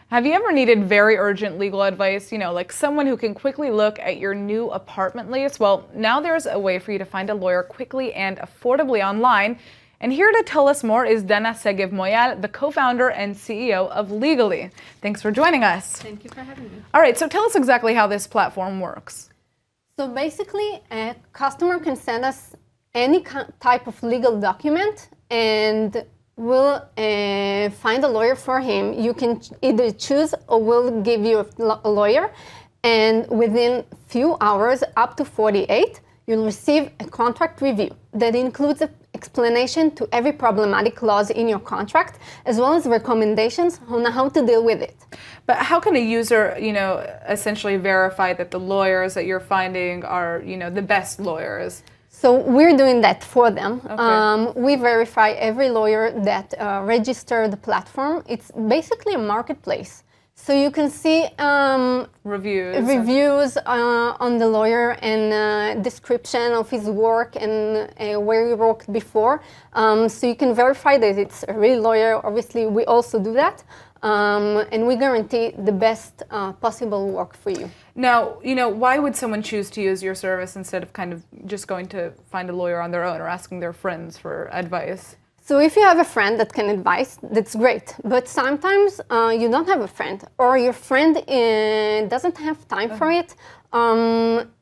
Have you ever needed very urgent legal advice, like someone who can quickly look at your new apartment lease? Well, now there's a way for you to find a lawyer quickly and affordably online. And here to tell us more is Segev Moyal, the co-founder and CEO of Legally. Thanks for joining us. Thank you for having me. All right, so tell us exactly how this platform works. So basically, a customer can send us any type of legal document and we'll find a lawyer for him. You can either choose or we'll give you a lawyer. And within few hours, up to 48, you'll receive a contract review that includes an explanation to every problematic clause in your contract, as well as recommendations on how to deal with it. But how can a user, essentially verify that the lawyers that you're finding are, the best lawyers? So we're doing that for them. Okay. We verify every lawyer that registered the platform. It's basically a marketplace. So you can see reviews on the lawyer and description of his work and where he worked before. So you can verify that it's a real lawyer. Obviously, we also do that. And we guarantee the best possible work for you. Now, why would someone choose to use your service instead of kind of just going to find a lawyer on their own or asking their friends for advice? So if you have a friend that can advise, that's great. But sometimes you don't have a friend, or your friend doesn't have time for it.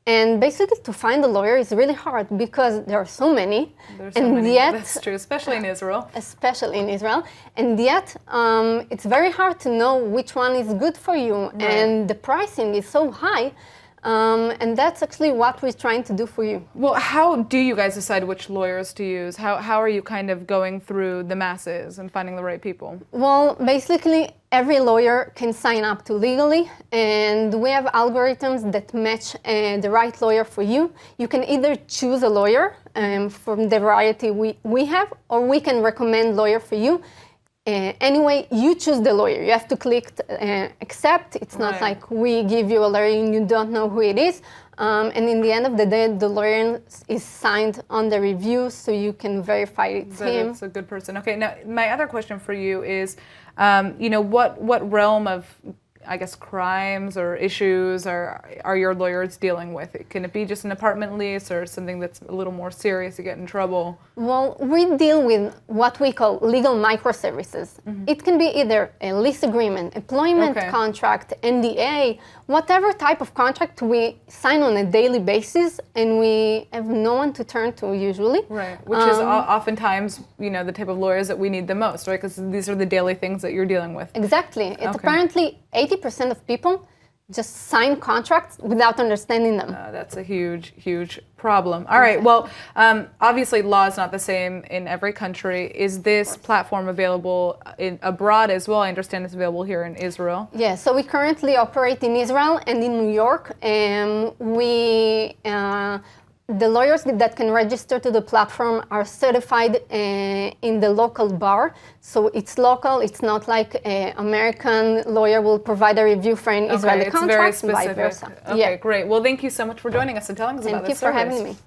And basically to find a lawyer is really hard because there are so many. There's so many. Yet, that's true, especially in Israel. Especially in Israel. And yet it's very hard to know which one is good for you. Right. And the pricing is so high. And that's actually what we're trying to do for you. Well, how do you guys decide which lawyers to use? How are you kind of going through the masses and finding the right people? Well, basically, every lawyer can sign up to Legally, and we have algorithms that match the right lawyer for you. You can either choose a lawyer from the variety we have, or we can recommend lawyer for you. Anyway, you choose the lawyer. You have to click accept. It's not like we give you a lawyer and you don't know who it is. And in the end of the day, the lawyer is signed on the review, so you can verify it's him. It's a good person. Okay, now my other question for you is, what realm of, I guess, crimes or issues are your lawyers dealing with? Can it be just an apartment lease or something that's a little more serious, you get in trouble? Well, we deal with what we call legal microservices. Mm-hmm. It can be either a lease agreement, employment contract, NDA, whatever type of contract we sign on a daily basis, and we have no one to turn to usually. Right, which is oftentimes, the type of lawyers that we need the most, right? Because these are the daily things that you're dealing with. Exactly. It's apparently 80% of people just sign contracts without understanding them. That's a huge, huge problem. All right, well, obviously law is not the same in every country. Is this platform available abroad as well? I understand it's available here in Israel. Yeah, so we currently operate in Israel and in New York. The lawyers that can register to the platform are certified in the local bar. So it's local. It's not like an American lawyer will provide a review for an Israeli contract. It's very specific. Vice versa. Okay, great. Well, thank you so much for joining us and telling us about this service. Thank you for having me.